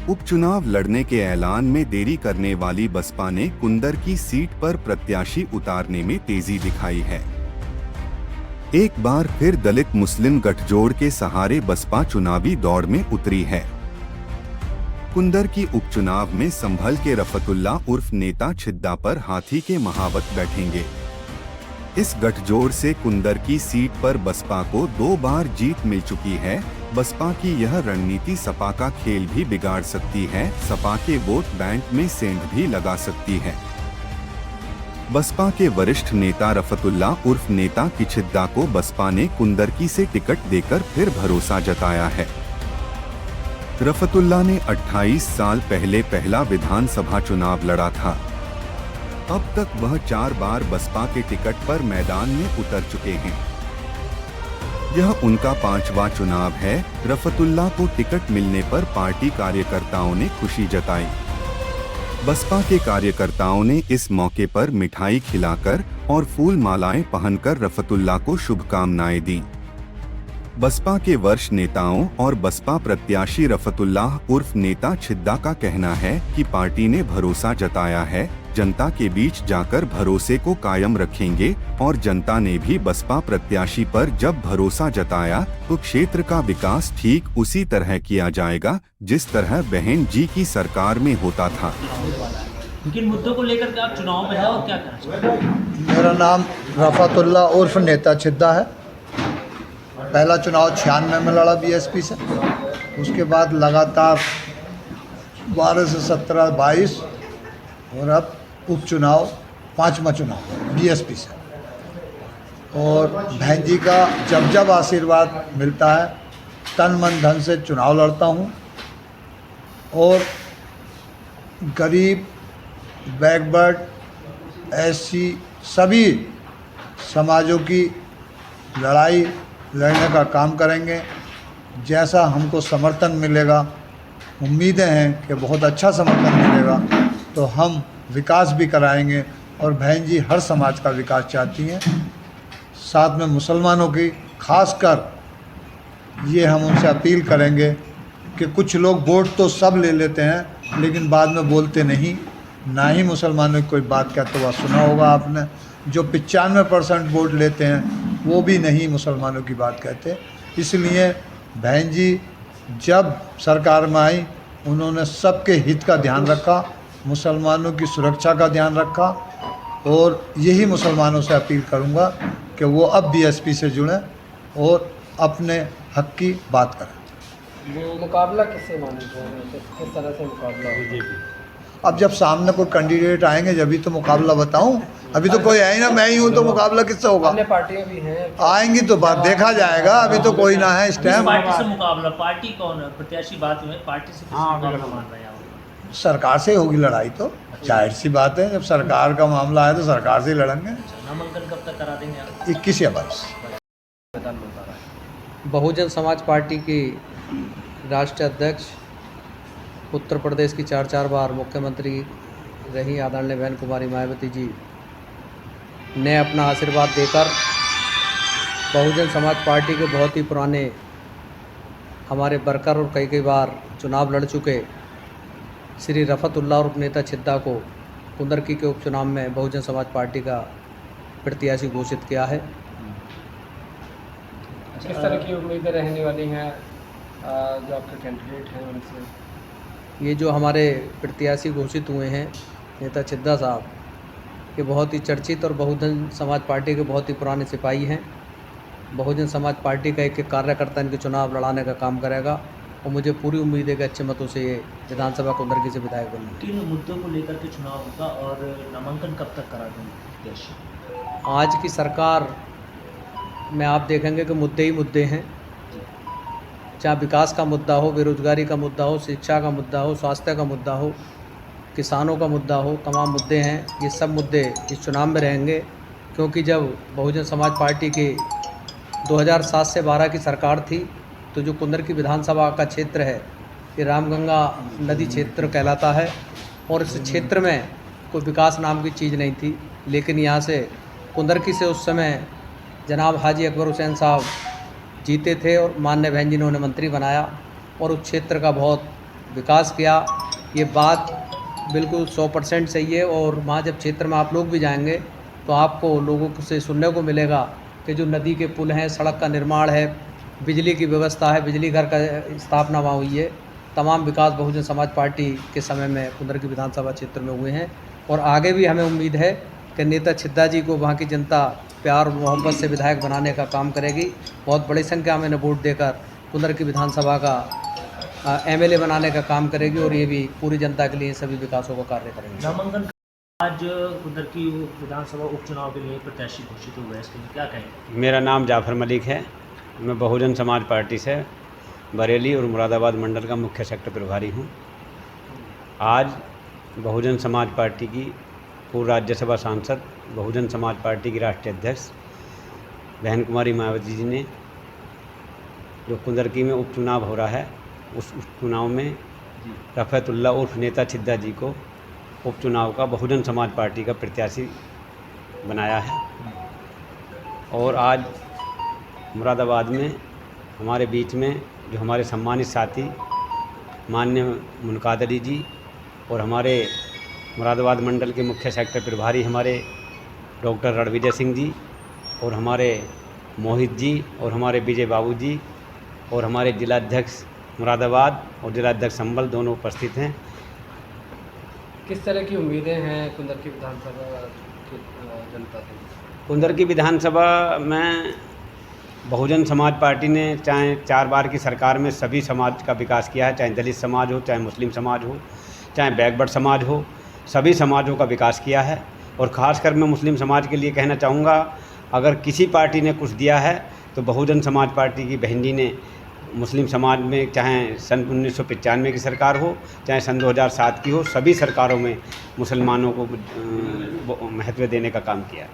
उपचुनाव लड़ने के ऐलान में देरी करने वाली बसपा ने कुंदर की सीट पर प्रत्याशी उतारने में तेजी दिखाई है। एक बार फिर दलित मुस्लिम गठजोड़ के सहारे बसपा चुनावी दौड़ में उतरी है। कुंदर की उपचुनाव में संभल के रफतुल्ला उर्फ नेता छिद्दा पर हाथी के महावत बैठेंगे। इस गठजोड़ से कुंदर की सीट पर बसपा को 2 बार जीत मिल चुकी है। बसपा की यह रणनीति सपा का खेल भी बिगाड़ सकती है, सपा के वोट बैंक में सेंध भी लगा सकती है। बसपा के वरिष्ठ नेता रफतुल्ला उर्फ नेता छिद्दा को बसपा ने कुंदरकी से टिकट देकर फिर भरोसा जताया है। रफतुल्ला ने 28 साल पहले पहला विधानसभा चुनाव लड़ा था। अब तक वह 4 बार बसपा के टिकट पर मैदान में उतर चुके हैं। यह उनका 5वां चुनाव है। रफतुल्ला को टिकट मिलने पर पार्टी कार्यकर्ताओं ने खुशी जताई। बसपा के कार्यकर्ताओं ने इस मौके पर मिठाई खिलाकर और फूल मालाएं पहनकर रफतुल्ला को शुभकामनाएं दी। बसपा के वरिष्ठ नेताओं और बसपा प्रत्याशी रफतुल्ला उर्फ नेता छिद्दा का कहना है कि पार्टी ने भरोसा जताया है, जनता के बीच जाकर भरोसे को कायम रखेंगे और जनता ने भी बसपा प्रत्याशी पर जब भरोसा जताया तो क्षेत्र का विकास ठीक उसी तरह किया जाएगा जिस तरह बहन जी की सरकार में होता था। किन मुद्दों को लेकर आप चुनाव में हैं और क्या कहना चाहते हैं? मेरा नाम रफतुल्ला उर्फ नेता छिद्दा है। पहला चुनाव 96 में लड़ा बीएसपी से, उसके बाद लगातार 12 से 17, 22 और अब उपचुनाव 5वां चुनाव बीएसपी से। और बहन जी का जब जब आशीर्वाद मिलता है तन मन धन से चुनाव लड़ता हूँ और गरीब, बैकवर्ड, एससी सभी समाजों की लड़ाई लड़ने का काम करेंगे। जैसा हमको समर्थन मिलेगा, उम्मीदें हैं कि बहुत अच्छा समर्थन मिलेगा, तो हम विकास भी कराएंगे और बहन जी हर समाज का विकास चाहती हैं। साथ में मुसलमानों की खासकर ये हम उनसे अपील करेंगे कि कुछ लोग वोट तो सब ले लेते हैं लेकिन बाद में बोलते नहीं, ना ही मुसलमानों की कोई बात कहते हुआ सुना होगा आपने। जो 95% वोट लेते हैं वो भी नहीं मुसलमानों की बात कहते। इसलिए बहन जी जब सरकार में आई उन्होंने सबके हित का ध्यान रखा, मुसलमानों की सुरक्षा का ध्यान रखा और यही मुसलमानों से अपील करूंगा कि वो अब बीएसपी से जुड़ें और अपने हक की बात करें। वो मुकाबला किससे मानते हैं, किस तरह से मुकाबला होगा? अब जब सामने कोई कैंडिडेट आएंगे जब भी तो मुकाबला बताऊं। अभी तो कोई है ही ना, मैं ही हूं, तो मुकाबला किससे होगा? अन्य पार्टियां भी हैं, आएंगी तो बात देखा जाएगा। अभी तो कोई ना है इस टाइम। पार्टी से मुकाबला, पार्टी कौन है प्रत्याशी? बात में पार्टी से मुकाबला मान रहे हैं आप? सरकार से होगी लड़ाई, तो जाहिर सी बात है। जब सरकार का मामला है तो सरकार से ही लड़ेंगे। नामांकन कब तक करा देंगे आप? 21 या 22। बहुजन समाज पार्टी की राष्ट्रीय अध्यक्ष, उत्तर प्रदेश की 4 बार मुख्यमंत्री रही आदरणीय बहन कुमारी मायावती जी ने अपना आशीर्वाद देकर बहुजन समाज पार्टी के बहुत ही पुराने हमारे वर्कर और कई बार चुनाव लड़ चुके श्री रफतुल्ला और नेता छिद्दा को कुंदरकी के उपचुनाव में बहुजन समाज पार्टी का प्रत्याशी घोषित किया है। किस तरह की उम्मीदें रहने वाली हैं जो आपके कैंडिडेट हैं उनसे? ये जो हमारे प्रत्याशी घोषित हुए हैं नेता छिद्दा साहब, ये बहुत ही चर्चित और बहुजन समाज पार्टी के बहुत ही पुराने सिपाही हैं। बहुजन समाज पार्टी का एक कार्यकर्ता इनके चुनाव लड़ाने का काम करेगा और मुझे पूरी उम्मीद है कि अच्छे मतों से ये विधानसभा कुंदरकी से विधायक बनेंगे। 3 मुद्दों को लेकर के चुनाव होगा और नामांकन कब तक करा देंगे? आज की सरकार में आप देखेंगे कि मुद्दे ही मुद्दे हैं। चाहे विकास का मुद्दा हो, बेरोजगारी का मुद्दा हो, शिक्षा का मुद्दा हो, स्वास्थ्य का मुद्दा हो, किसानों का मुद्दा हो, तमाम मुद्दे हैं। ये सब मुद्दे इस चुनाव में रहेंगे क्योंकि जब बहुजन समाज पार्टी की 2007 से 12 की सरकार थी तो जो कुंदरकी विधानसभा का क्षेत्र है ये रामगंगा नदी क्षेत्र कहलाता है और इस क्षेत्र में कोई विकास नाम की चीज़ नहीं थी। लेकिन यहाँ से कुंदरकी से उस समय जनाब हाजी अकबर हुसैन साहब जीते थे और माननीय बहन जी ने उन्हें मंत्री बनाया और उस क्षेत्र का बहुत विकास किया, ये बात बिल्कुल 100% सही है। और वहाँ जब क्षेत्र में आप लोग भी जाएंगे तो आपको लोगों से सुनने को मिलेगा कि जो नदी के पुल हैं, सड़क का निर्माण है, बिजली की व्यवस्था है, बिजली घर का स्थापना वहाँ हुई है, तमाम विकास बहुजन समाज पार्टी के समय में कुंदरकी विधानसभा क्षेत्र में हुए हैं। और आगे भी हमें उम्मीद है कि नेता छिद्दा जी को वहाँ की जनता प्यार और मोहब्बत से विधायक बनाने का काम करेगी। बहुत बड़ी संख्या में वोट देकर कुंदरकी विधानसभा का एमएलए बनाने का काम करेगी और ये भी पूरी जनता के लिए सभी विकासों का कार्य करेंगे। नामांकन आज कुंदरकी विधानसभा उपचुनाव के लिए प्रत्याशी घोषित हुए हैं, इसके लिए क्या कहेंगे? मेरा नाम जाफ़र मलिक है। मैं बहुजन समाज पार्टी से बरेली और मुरादाबाद मंडल का मुख्य सेक्टर प्रभारी हूँ। आज बहुजन समाज पार्टी की पूर्व राज्यसभा सांसद, बहुजन समाज पार्टी की राष्ट्रीय अध्यक्ष बहन कुमारी मायावती जी ने जो कुंदरकी में उपचुनाव हो रहा है, उस उपचुनाव में रफ़तुल्ला उर्फ नेता छिद्दा जी को उपचुनाव का बहुजन समाज पार्टी का प्रत्याशी बनाया है। और आज मुरादाबाद में हमारे बीच में जो हमारे सम्मानित साथी माननीय मुनकाद अली जी और हमारे मुरादाबाद मंडल के मुख्य सेक्टर प्रभारी हमारे डॉक्टर रणविजय सिंह जी और हमारे मोहित जी और हमारे विजय बाबू जी और हमारे जिलाध्यक्ष मुरादाबाद और जिलाध्यक्ष संबल दोनों उपस्थित हैं। किस तरह की उम्मीदें हैं कुंदरकी विधानसभा की जनता से? कुंदरकी विधानसभा में बहुजन समाज पार्टी ने चाहे 4 बार की सरकार में सभी समाज का विकास किया है, चाहे दलित समाज हो, चाहे मुस्लिम समाज हो, चाहे बैकवर्ड समाज हो, सभी समाजों का विकास किया है। और ख़ासकर मैं मुस्लिम समाज के लिए कहना चाहूँगा, अगर किसी पार्टी ने कुछ दिया है तो बहुजन समाज पार्टी की बहन जी ने मुस्लिम समाज में, चाहे सन 1995 की सरकार हो, चाहे सन 2007 की हो, सभी सरकारों में मुसलमानों को महत्व देने का काम किया।